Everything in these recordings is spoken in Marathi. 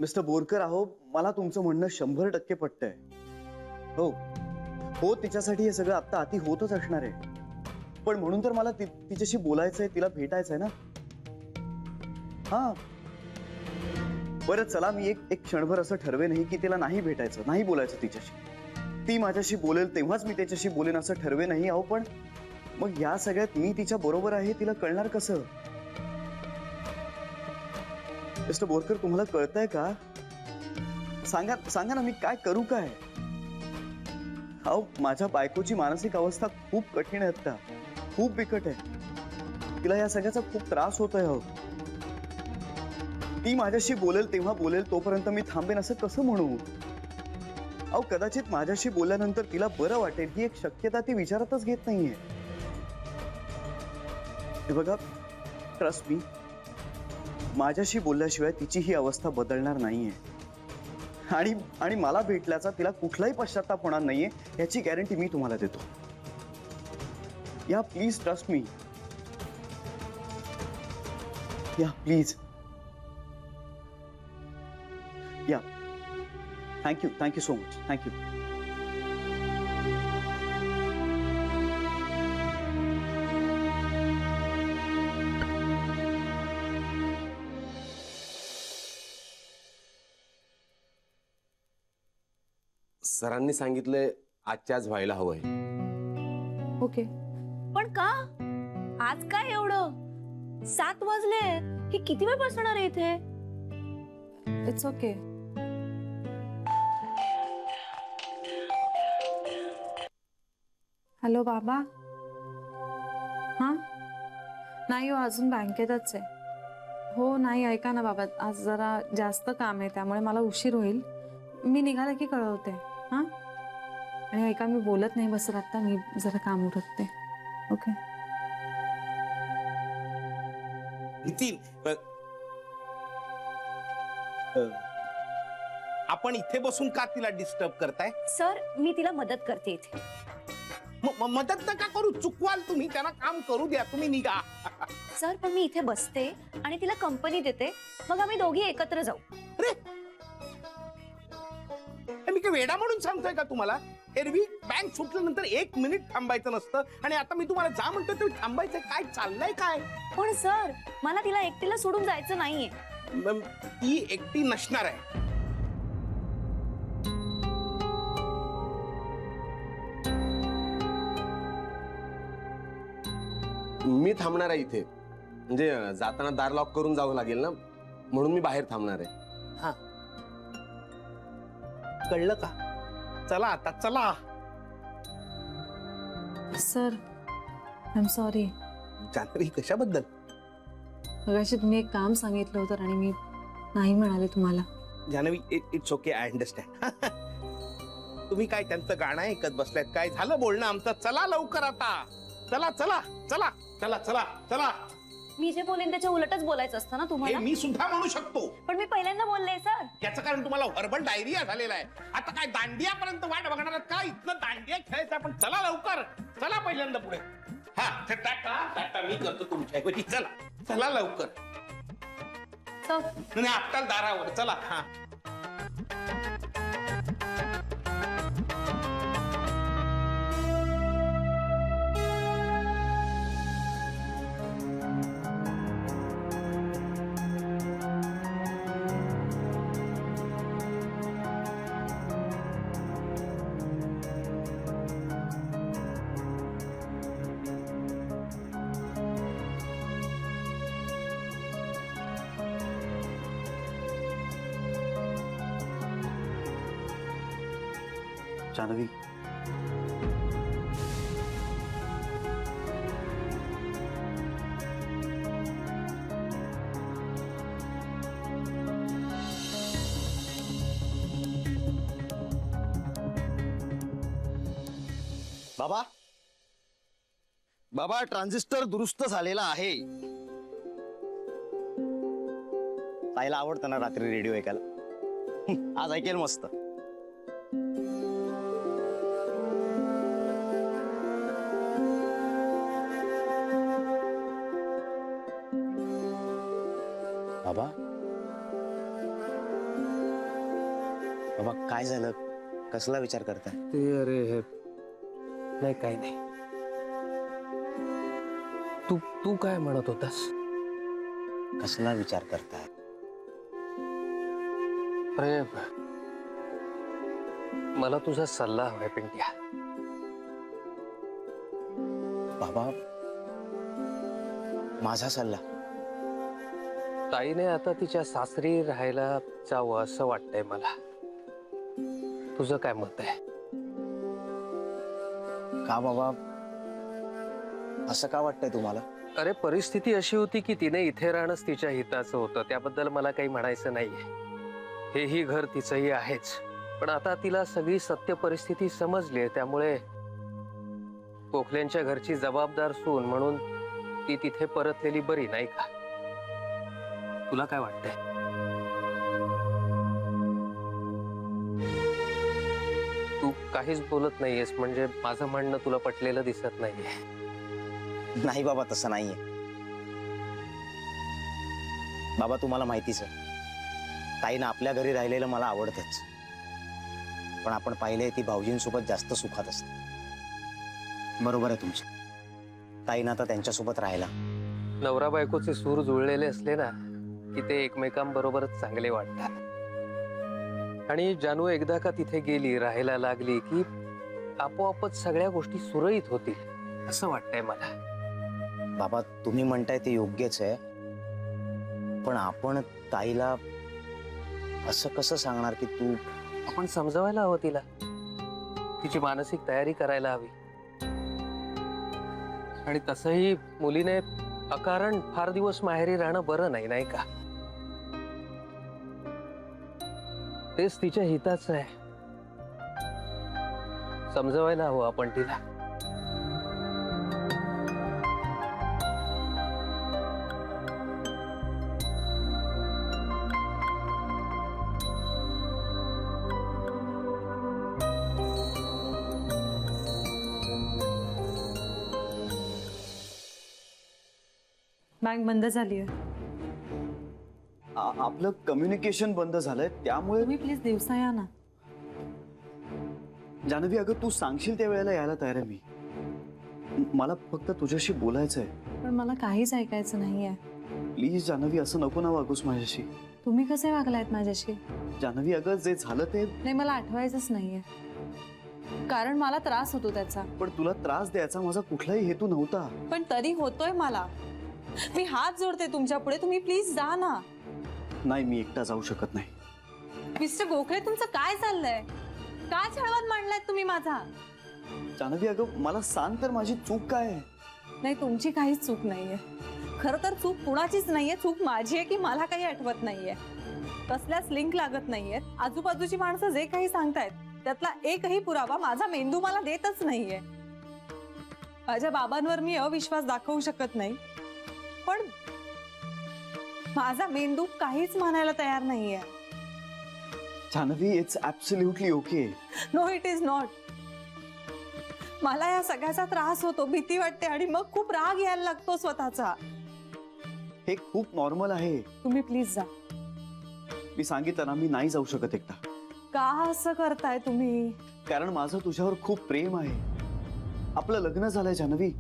मिस्टर बोरकर, अहो मला तुमचं म्हणणं 100% पटतंय. हो हो, तिच्यासाठी हे सगळं आता अति होतच असणार आहे. पण म्हणून तर मला तिच्याशी बोलायचंय, तिला भेटायचंय ना. हा बरं चला, मी एक क्षणभर असं ठरवे नाही की तिला नाही भेटायचं, नाही बोलायचं तिच्याशी. ती माझ्याशी बोलेल तेव्हाच मी त्याच्याशी बोलेन असं ठरवे नाही. अहो पण मग या सगळ्यात मी तिच्या बरोबर आहे तिला कळणार कसं? मिस्टर बोरकर, तुम्हाला कळतंय का? सांगा सांगा ना, मी काय करू काय? अहो माझ्या बायकोची मानसिक अवस्था खूप कठीण आहे आता, खूप बिकट आहे. तिला या सगळ्याचा खूप त्रास होतोय. अहो ती माझ्याशी बोलेल तेव्हा बोलेल, तोपर्यंत मी थांबेन असं कसं म्हणू? अहो कदाचित माझ्याशी बोलल्यानंतर तिला बरं वाटेल ही एक शक्यता ती विचारातच घेत नाहीये. हे बघा, ट्रस्ट मी, माझ्याशी बोलल्याशिवाय तिची ही अवस्था बदलणार नाहीये. आणि मला भेटल्याचा तिला कुठलाही पश्चाताप होणार नाहीये याची गॅरंटी मी तुम्हाला देतो. या प्लीज, ट्रस्ट मी. या प्लीज. या थँक्यू सो मच. थँक्यू. सरांनी सांगितलंय आजच्या आज व्हायला हवंय. ओके. पण का आज काय एवढं? 7 वाजले. ही किती वेळ बसणार आहे इथे? It's okay. हॅलो बाबा. हां नाही हो, अजून बँकेतच आहे. हो नाही, ऐका ना बाबा, आज जरा जास्त काम आहे त्यामुळे मला उशीर होईल. मी निघाले की कळवते. हां आणि ऐका, मी बोलत नाही बसत आता, मी जरा काम उरकते. ओके. नितीन, आपण इथे बसून का तिला डिस्टर्ब करताय? सर, मी तिला मदत करते इथे. मदत नका करू, चुकवाल तुम्ही. त्यांना काम करू द्या, तुम्ही निघा. सर पण मी इथे बसते आणि तिला कंपनी देते, मग आम्ही दोघी एकत्र जाऊ. अरे मी काय वेडा म्हणून सांगतोय का तुम्हाला? एरवी बँक सुटल्यानंतर 1 मिनिट थांबायचं नसतं आणि आता मी तुम्हाला जा म्हणतोय तुम्ही थांबायचंय. काय चाललंय काय? पण सर, मला तिला एकटीला सोडून जायचं नाहीये. ती एकटी नसणार आहे. मी थांबणार आहे इथे, म्हणजे जाताना दार लॉक करून जावं लागेल ना, म्हणून मी बाहेर थांबणार आहे. हा कळलं का? चला आता चला. Sir I am sorry. Janhvi, कशाबद्दल? मगाशी तुम्ही एक काम सांगितलं होतं आणि मी नाही म्हणाले तुम्हाला. Janhvi, it's okay, I understand. तुम्ही काय त्यांचं गाणं ऐकत बसलायत काय? झालं बोलणं आमचं. चला लवकर आता. चला चला चला चला चला चला. मी जे बोलेन त्याच्या उलटच बोलायचं असतं ना हे तुम्हाला. मी सुद्धा म्हणू शकतो. पण मी पहिल्यांदा बोलले सर. याचं कारण तुम्हाला व्हर्बल डायरिया झालेला आहे. आता काय दांडियापर्यंत वाट बघणार आहात का? इथनं दांडिया खेळायचं आपण. चला लवकर, चला पहिल्यांदा पुढे. हा टाटा टाटा, मी करतो तुमच्या ऐवजी. चला चला लवकर. सर नाही, आपटाल दारावर. चला. हा जानवी, बाबा बाबा, ट्रान्झिस्टर दुरुस्त झालेला आहे. ताईला आवडतं ना रात्री रेडिओ ऐकायला. आज ऐकेल मस्त. बाबा बाबा काय झालं? कसला विचार करताय? ते अरे हे नाही काही नाही. तू तू काय म्हणत होतास? कसला विचार करताय? अरे मला तुझा सल्ला हवाय पिंट्या. बाबा माझा सल्ला? ताईने आता तिच्या सासरी राहायला जावं असं वाटतंय मला. तुझं काय मत आहे? का बाबा, असं का वाटतंय तुम्हाला? अरे परिस्थिती अशी होती की तिने इथे राहणंच तिच्या हिताचं होतं. त्याबद्दल मला काही म्हणायचं नाहीये. हेही घर तिचंही आहेच. पण आता तिला सगळी सत्य परिस्थिती समजली आहे. त्यामुळे गोखल्यांच्या घरची जबाबदार सून म्हणून ती तिथे परतलेली बरी, नाही का? तुला काय वाटतंय? तू काहीच बोलत नाहीयेस म्हणजे माझं म्हणणं तुला पटलेलं दिसत नाहीये. नाही बाबा, तसं नाहीये. बाबा तुम्हाला माहितीच आहे, ताईनं आपल्या घरी राहिलेलं मला आवडतंच. पण आपण पाहिलंय ती भाऊजींसोबत जास्त सुखात असते. बरोबर आहे तुमचं. ताईनं आता त्यांच्यासोबत राहिला. नवरा बायकोचे सूर जुळलेले असले ना की ते एकमेकांबरोबरच चांगले वाटतात. आणि जानू एकदा का तिथे गेली, राहायला लागली की आपोआपच सगळ्या गोष्टी सुरळीत होतील असं वाटतंय मला. बाबा तुम्ही म्हणताय ते योग्यच आहे, पण आपण ताईला असं कसं सांगणार की तू? आपण समजावायला हवं तिला. तिची मानसिक तयारी करायला हवी. आणि तसंही मुलीने अकारण फार दिवस माहेरी राहणं बरं नाही, नाही का? तेच तिच्या हिताचं आहे. समजावायला हवं आपण तिला. बँक बंद झाली आहे. आपलं कम्युनिकेशन बंद झालंय, त्यामुळे तुम्ही प्लीज दिवसा या ना. जानवी, अगं तू सांगशील त्या वेळेला यायला तयार आहे मी. मला फक्त तुझ्याशी बोलायचं आहे. पण मला काहीच ऐकायचं नाहीये. प्लीज जानवी, असं नको ना वागूस माझ्याशी. तुम्ही कसे वागलायत माझ्याशी? जानवी अगं, जे झालं ते. नाही, मला आठवायचंच नाहीये, कारण मला त्रास होतो त्याचा. पण तुला त्रास द्यायचा माझा कुठलाही हेतू नव्हता. पण तरी होतोय मला. मी हात जोडते तुमच्या पुढे, तुम्ही प्लीज जा ना. नाही, मी एकटा जाऊ शकत नाही. मिस्टर गोखले, तुमचं काय चाललंय? काय छळवत मांडलाय तुम्ही माझा? जानवी अगं, मला सांग तर माझी चूक काय आहे? नाही, तुमची काहीच चूक नाहीये. खरं तर चूक कुणाचीच नाहीये. चूक माझी आहे की मला काही आठवत नाहीये. कसल्याच लिंक लागत नाहीये. आजूबाजूची माणसं जे काही सांगतायत त्यातला एकही पुरावा माझा मेंदू मला देतच नाहीये. माझ्या बाबांवर मी अविश्वास दाखवू शकत नाही, पण माझा मेंदू काहीच मानायला तयार नाहीये. Janhvi, it's absolutely okay. No, it is not. मला या सगळ्याचा त्रास होतो, भीती वाटते आणि मग खूप राग यायला लागतो स्वतःचा. हे खूप नॉर्मल आहे. तुम्ही प्लीज जा. मी सांगितलं ना, मी नाही जाऊ शकत एकटा. का असं करताय तुम्ही? कारण माझं तुझ्यावर खूप प्रेम आहे. आपलं लग्न झालंय जानवी.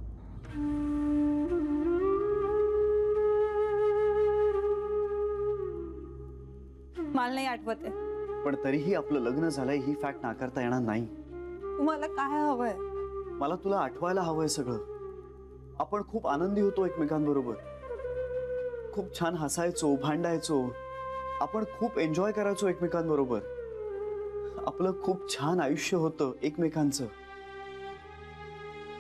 मला नाही आठवत आहे. पण तरीही आपलं लग्न झालंय ही फॅक्ट नाकारता येणार नाही. तुम्हाला काय हवंय? मला तुला आठवायला हवंय सगळं. आपण खूप आनंदी होतो एकमेकांबरोबर. खूप छान हसायचो, भांडायचो. आपण खूप एन्जॉय करायचो एकमेकांबरोबर. आपलं खूप छान आयुष्य होतं एकमेकांचं.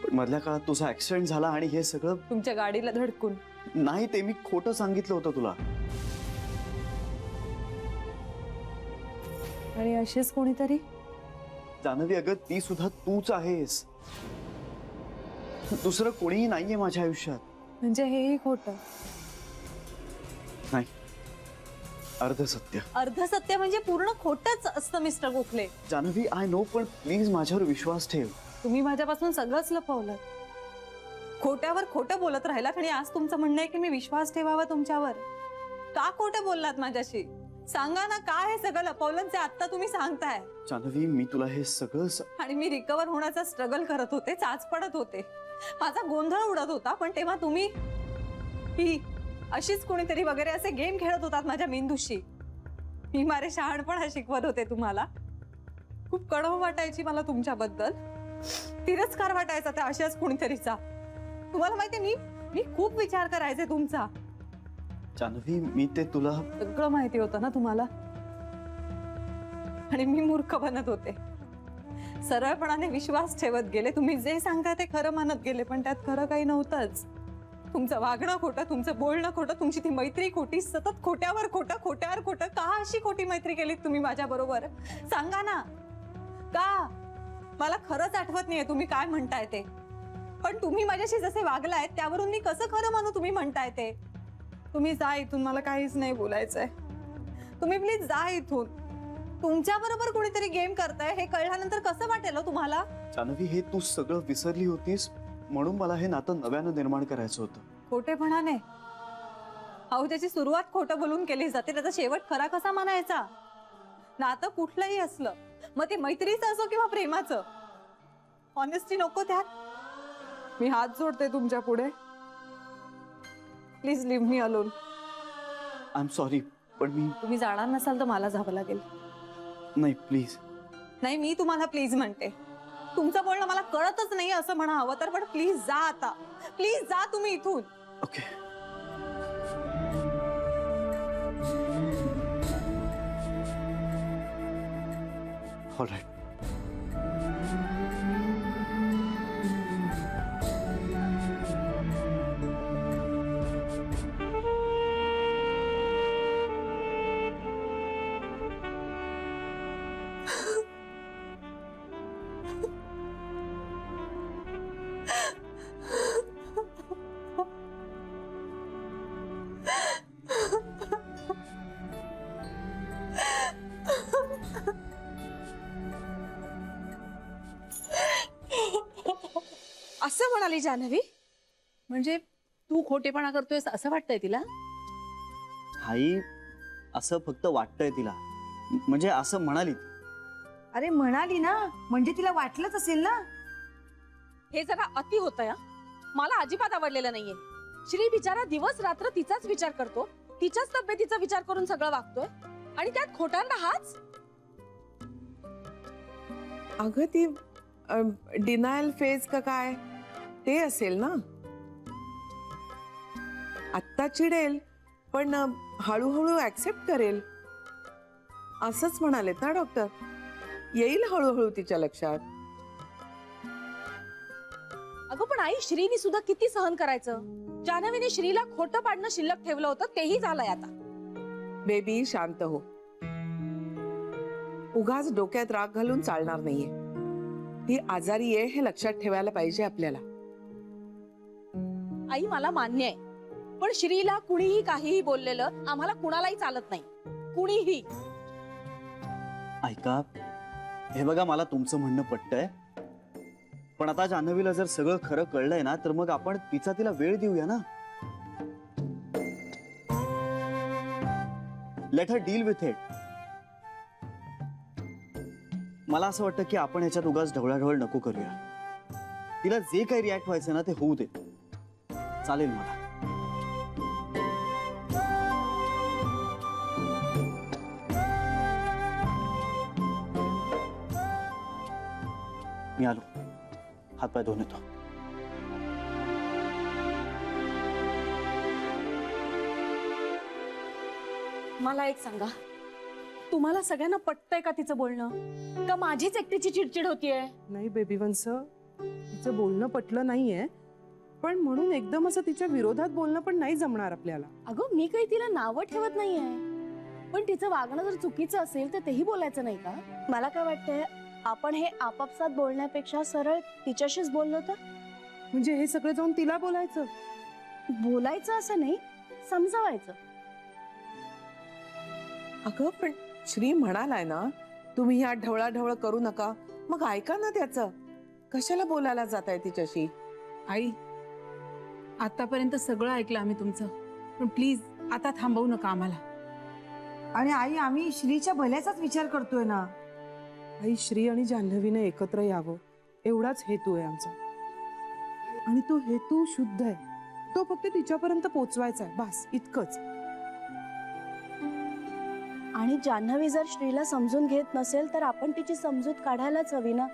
पण मधल्या काळात तुझा ऍक्सिडेंट झाला आणि हे सगळं. तुमच्या गाडीला धडकून? नाही, ते मी खोटं सांगितलं होतं तुला. आणि अशीच कोणीतरी? जानवी अगं, ती सुद्धा तूच आहेस. दुसरं कोणीही नाहीये माझ्या आयुष्यात. म्हणजे हेही खोटं? नाही, अर्ध सत्य. अर्ध सत्य म्हणजे पूर्ण खोटंच असतं mister Gokhale. Janhvi, I know, पण प्लीज माझ्यावर विश्वास ठेव. तुम्ही माझ्यापासून सगळंच लपवलं. खोट्यावर खोटं बोलत राहिलात आणि आज तुमचं म्हणणं आहे की मी विश्वास ठेवावा तुमच्यावर. का खोटं बोललात माझ्याशी? सांगा ना, काय हे सगळं लपवलं जे आता तुम्ही सांगताय? जान्हवी, मी तुला हे सगळं आणि मी रिकवर होण्याचा स्ट्रगल करत होते, चाच पडत होते, माझा गोंधळ उडत होता, पण तेव्हा तुम्ही ही अशीच कोणीतरी वगैरे असे गेम खेळत होतात माझ्या मेंदूशी. मी मारे शहाणपणा शिकवत होते तुम्हाला. खूप कणव वाटायची मला तुमच्याबद्दल, तिरस्कार वाटायचा त्या अशाच कोणीतरीचा. तुम्हाला माहिती, मी खूप विचार करायचे तुमचा. जान्हवी, मी ते तुला सगळं माहिती होतं ना तुम्हाला, आणि मी मूर्ख बनत होते. सरळपणाने विश्वास ठेवत गेले. तुम्ही जे सांगताय ते खरं मानत गेले, पण त्यात खरं काही नव्हतंच. तुमचं वागणं खोटं, तुमचं बोलणं खोटं, तुमची ती मैत्री खोटी, सतत खोट्यावर खोटं, खोट्यावर खोटं. का अशी खोटी मैत्री केलीत तुम्ही माझ्या बरोबर? सांगा ना का? मला खरंच आठवत नाहीये तुम्ही काय म्हणताय ते, पण तुम्ही माझ्याशी जसे वागलाय त्यावरून मी कसं खरं मानू तुम्ही म्हणताय ते? तुम्ही जा इथून, मला काहीच नाही बोलायचंय. तुम्ही प्लीज जा इथून. तुमच्या बरोबर कोणीतरी गेम करताय हे कळल्यानंतर कसं वाटेल तुम्हाला? जान्हवी, हे तू सगळं विसरली होतीस म्हणून मला हे नातं नव्यानं निर्माण करायचं होतं. खोटेपणाने? अहो, त्याची सुरुवात खोटं बोलून केली जाते, त्याचा शेवट खरा कसा मानायचा? नातं कुठलंही असलं, मग ते मैत्रीचं असो किंवा प्रेमाचं, ऑनेस्टी नको त्यात? मी हात जोडते तुमच्या पुढे, please leave me alone. I am sorry, पण मी तुम्ही जाणार नसाल तर मला जावं लागेल. नाही, प्लीज. नाही, मी तुम्हाला प्लीज म्हणते. तुमचं बोलणं मला कळतच नाही असं म्हणा हवं तर, पण प्लीज जा आता. प्लीज जा तुम्ही इथून. ओके. ऑलराईट. असं म्हणाली जान्हवी? म्हणजे तू खोटेपणा करतोयस असं वाटतंय तिला? आई, असं फक्त वाटतंय तिला, म्हणजे असं म्हणाली ती. अरे म्हणाली ना, म्हणजे तिला वाटलंच असेल ना. हे जरा अति होतंय. मला अजिबात आवडलेलं नाहीये. श्री बिचारा दिवस रात्र तिचाच विचार करतो, तिच्याच तब्येतीचा विचार करून सगळं वागतोय, आणि त्यात खोटांना हाच. अगं ती डिनायल फेज का काय ते असेल ना. आत्ता चिडेल पण हळूहळू ऍक्सेप्ट करेल असंच म्हणालेत ना डॉक्टर. येईल हळूहळू तिच्या लक्षात. अगं पण आई, श्रीनी सुद्धा किती सहन करायचं. जान्हवीने श्रीला खोटं पाडणं शिल्लक ठेवलं होतं, तेही झालंय आता. बेबी शांत हो. उगाच डोक्यात राग घालून चालणार नाहीये. ती आजारी आहे हे लक्षात ठेवायला पाहिजे आपल्याला. आई मला मान्य आहे, पण श्रीला कुणीही काहीही बोललेलं आम्हाला कुणालाही चालत नाही. कुणीही. ऐका, हे बघा, मला तुमचं म्हणणं पटतंय, पण आता जान्हवीला जर सगळं खरं कळलंय ना, तर मग आपण तिला वेळ देऊया ना. Let her deal with it. मला असं वाटतं की आपण ह्याच्यात उगाच ढवळाढवळ नको करूया. तिला जे काही रिॲक्ट व्हायचं ना ते होऊ दे, चालेल मला. मी आलो, हातपाय धुवून येतो. मला एक सांगा, तुम्हाला सगळ्यांना पटतंय का तिचं बोलणं, का माझीच एकटीची चिडचिड होतीये? नाही बेबी वंस, तिचं बोलणं पटलं नाहीये, पण म्हणून एकदम असं तिच्या विरोधात बोलणं पण नाही जमणार आपल्याला. अगं मी काही तिला नावं ठेवत नाहीये, पण तिचं वागणं जर चुकीचं असेल तर तेही बोलायचं नाही का? मला काय वाटतंय, आपण हे आपापसात बोलण्यापेक्षा सरळ तिच्याशीच बोललो तर. म्हणजे हे सगळं जाऊन तिला बोलायचं? बोलायचं असं नाही, समजावायचं. अगं पण श्री म्हणालाय ना, तुम्ही ह्या ढवळाढवळ करू नका. मग ऐका ना त्याचं. कशाला बोलायला जाताय तिच्याशी? आई, आतापर्यंत सगळं ऐकलं आम्ही तुमचं, पण प्लीज आता थांबवू नका आम्हाला. आणि आई आम्ही श्रीच्या भल्याचाच विचार करतोय ना. आई, श्री आणि जान्हवीने एकत्र यावं एवढाच हेतू आहे आमचा. आणि तो हेतू शुद्ध आहे. तो फक्त तिच्यापर्यंत पोचवायचा आहे, बस इतकंच. आणि जान्हवी जर श्रीला समजून घेत नसेल तर आपण तिची समजूत काढायलाच हवी ना.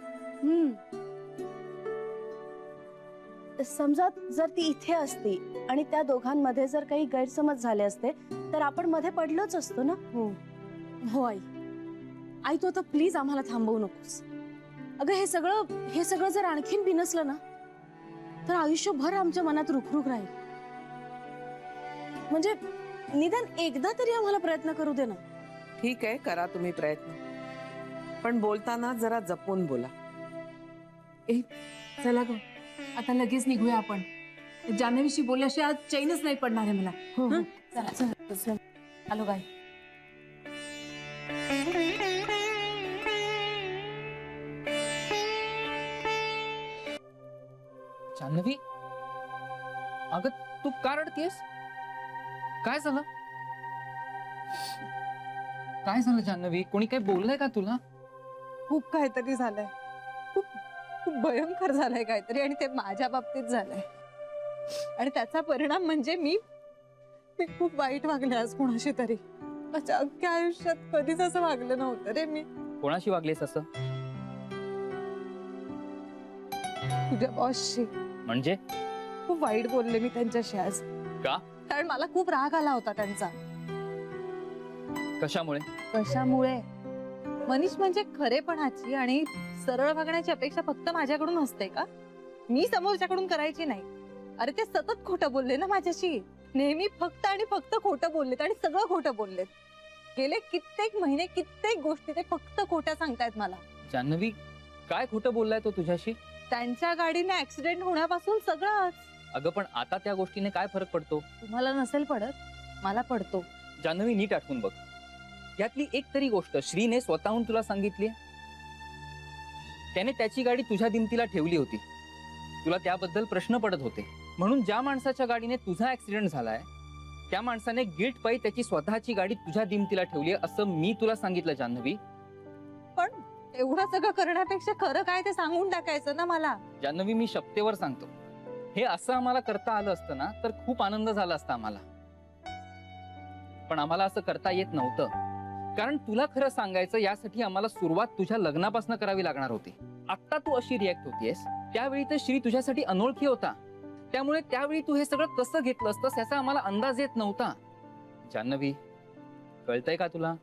समजा जर ती इथे असती आणि त्या दोघांमध्ये जर काही गैरसमज झाले असते तर आपण मध्ये पडलोच असतो ना. हो आई, आई तू आता प्लीज आम्हाला थांबवू नकोस. अगं हे सगळं जर आणखीन बिनसलं ना तर आयुष्यभर आमच्या मनात रुखरुख राहील. म्हणजे निदान एकदा तरी आम्हाला प्रयत्न करू दे ना. ठीक आहे, करा तुम्ही प्रयत्न, पण बोलताना जरा जपून बोला. चला ग, आता लगेच निघूया आपण. जान्हवीशी बोलल्याशी आज चैनच नाही पडणार आहे मला. हं? चला आलो गाय. जान्हवी, अगं तू का रडतेस? काय झालं? काय झालं जान्हवी? कोणी काही बोललंय का तुला? खूप काहीतरी झालंय. खूप खूप भयंकर झालंय काहीतरी, आणि ते माझ्या बाबतीत झालंय. आणि त्याचा परिणाम म्हणजे मी खूप वाईट वागले आज कोणाशी तरी. माझ्या अख्ख्या आयुष्यात कधीच असं वागलं नव्हतं रे मी. कोणाशी वागलेस असं? तुझ्या बॉसशी. म्हणजे? खूप वाईट बोलले मी त्यांच्याशी आज. का? कारण मला खूप राग आला होता त्यांचा. कशामुळे? कशामुळे? मनीष, म्हणजे खरेपणाची आणि सरळ वागण्याची अपेक्षा फक्त माझ्याकडून असते का? मी समोरच्याकडून करायची नाही. अरे ते सतत खोटं बोलले ना माझ्याशी. नेहमी फक्त आणि फक्त खोटं बोललेत आणि सगळं खोटं बोललेत. गेले कित्येक महिने कित्येक गोष्टी ते फक्त खोट्या सांगतायत मला. जान्हवी, काय खोटं बोललाय तो तुझ्याशी? त्यांच्या गाडीने ऍक्सिडेंट होण्यापासून सगळंच. अगं पण आता त्या गोष्टीने काय फरक पडतो? तुम्हाला नसेल पडत, मला पडतो. जान्हवी, नीट आठवून बघ. यातली एक तरी गोष्ट श्रीने स्वतःहून तुला सांगितली? त्याने त्याची गाडी तुझ्या दिमतीला ठेवली होती. तुला त्याबद्दल प्रश्न पडत होते. म्हणून ज्या माणसाच्या गाडीने तुझा ऍक्सिडेंट झालाय त्या माणसाने गिल्ट पायी त्याची स्वतःची गाडी तुझ्या दिमतीला ठेवली असं मी तुला सांगितलं जान्हवी. पण एवढं सगळं करण्यापेक्षा खरं काय ते सांगून टाकायचं ना मला. जान्हवी, मी शपथेवर सांगतो, हे असं आम्हाला करता आलं असतं ना तर खूप आनंद झाला असता आम्हाला. पण आम्हाला असं करता येत नव्हतं. कारण तुला खरं सांगायचं यासाठी आम्हाला सुरुवात तुझ्या लग्नापासून करावी लागणार होती. आता तू अशी रिॲक्ट होतीयस, त्यावेळी तर श्री तुझ्यासाठी अनोळखी होता. त्यामुळे त्यावेळी तू हे सगळं कसं घेतलं असतंस याचा आम्हाला अंदाज येत नव्हता. जान्हवी, कळतंय का तुला?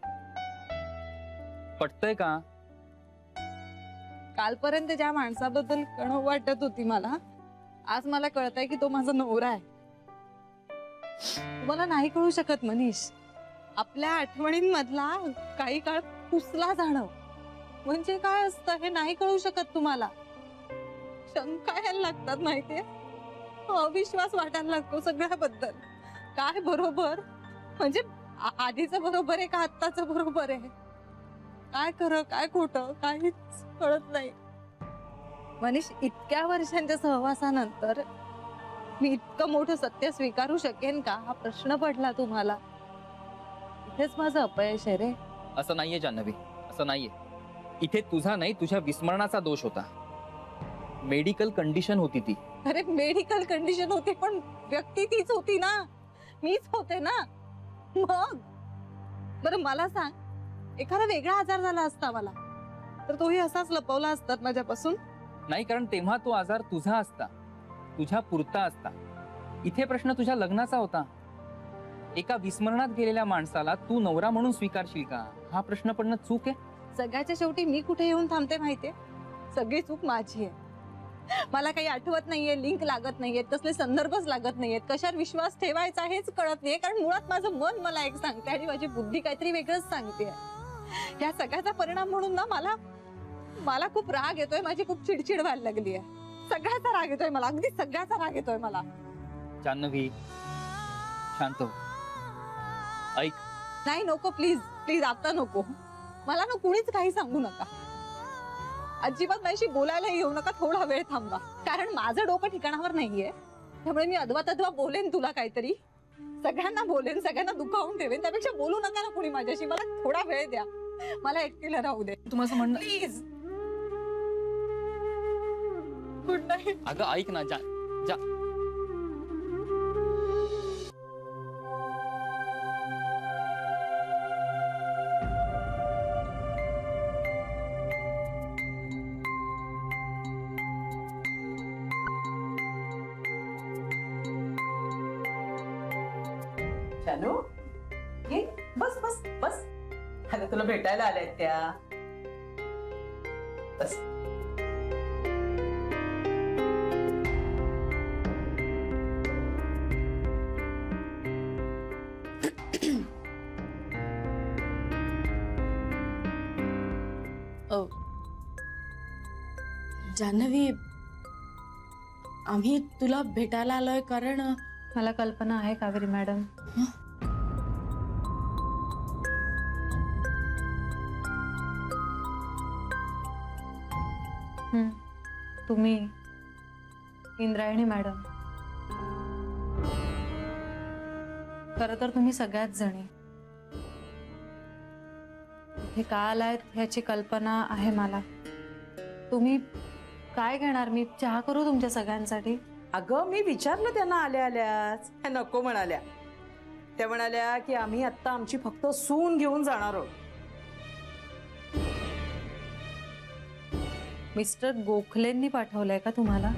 पटतंय का? कालपर्यंत ज्या माणसाबद्दल कणव वाटत होती मला, आज मला कळतंय की तो माझा नवरा आहे. तुम्हाला नाही कळू शकत मनीष, आपल्या आठवणींमधला काही काळ पुसला जाणं म्हणजे काय असतं हे नाही कळू शकत तुम्हाला. शंका यायला लागतात माहितीये, अविश्वास वाटायला लागतो सगळ्याबद्दल. काय बरोबर म्हणजे आधीचं बरोबर आहे का आत्ताचं बरोबर आहे? काय खरं काय खोटं काहीच कळत नाही. मनीष, इतक्या वर्षांच्या सहवासानंतर मी इतकं मोठं सत्य स्वीकारू शकेन का हा प्रश्न पडला तुम्हाला. इथेच माझं अपयश आहे रे. असं नाहीये जान्हवी, असं नाहीये. इथे तुझा नाही, तुझ्या विस्मरणाचा दोष होता. मेडिकल कंडिशन होती ती. अरे मेडिकल कंडिशन होती पण व्यक्ती तीच होती ना, मीच होते ना. मग बरं मला सांग, एखादा वेगळा आजार झाला असता मला तर तोही असाच लपवला असतात माझ्यापासून? नाही, कारण तेव्हा तो आजार तुझा असता, तुझ्या पुरता असता. इथे प्रश्न तुझ्या लग्नाचा होता. एका विस्मरणात गेलेल्या माणसाला तू नवरा म्हणून स्वीकारशील का हा प्रश्न पडणं चूक आहे. सगळ्याच्या शेवटी मी कुठे येऊन थांबते माहितीये? सगळी चूक माझी आहे. मला काही आठवत नाहीये, लिंक लागत नाहीये, तसले संदर्भच लागत नाहीयेत, कशावर विश्वास ठेवायचा हेच कळत नाहीये. कारण मुळात माझं मन मला एक सांगते आणि माझी बुद्धी काहीतरी वेगळंच सांगते. या सगळ्याचा परिणाम म्हणून ना मला खूप राग येतोय, माझी खूप चिडचिड व्हायला लागली आहे. सगळ्याचा राग येतोय मला, अगदी सगळ्याचा राग येतोय मला. जान्हवी, शांत हो. ऐक. नाही, नको, प्लीज प्लीज आता नको. मला ना कुणीच काही सांगू नका. अजिबात माझ्याशी बोलायला येऊ नका. थोडा वेळ थांबा, कारण माझं डोकं ठिकाणावर नाहीये. त्यामुळे मी अदवा तदवा बोलेन तुला काहीतरी, सगळ्यांना बोलेन, सगळ्यांना दुखावून ठेवेन, त्यापेक्षा बोलू नका ना कुणी माझ्याशी. मला थोडा वेळ द्या, मला एकटीला राहू दे तुम्हाला म्हणणं प्लीज. Good night. अगं ऐक ना, जा जा. जानू ये बस बस बस. अरे तुला भेटायला आल्यात त्या. बस. जान्हवी, आम्ही तुला भेटायला आलोय कारण मला कल्पना आहे कावेरी मॅडम. तुम्ही, इंद्रायणी मॅडम, खरं तर तुम्ही सगळ्याच जणी हे का आलायत ह्याची कल्पना आहे मला. तुम्ही काय घेणार? मी चहा करू तुमच्या सगळ्यांसाठी? अगं मी विचारलं त्यांना आल्या आल्याच, त्या नको म्हणाल्या. त्या म्हणाल्या की आम्ही आता आमची फक्त सून घेऊन जाणार आहोत. मिस्टर गोखलेंनी पाठवलंय का तुम्हाला?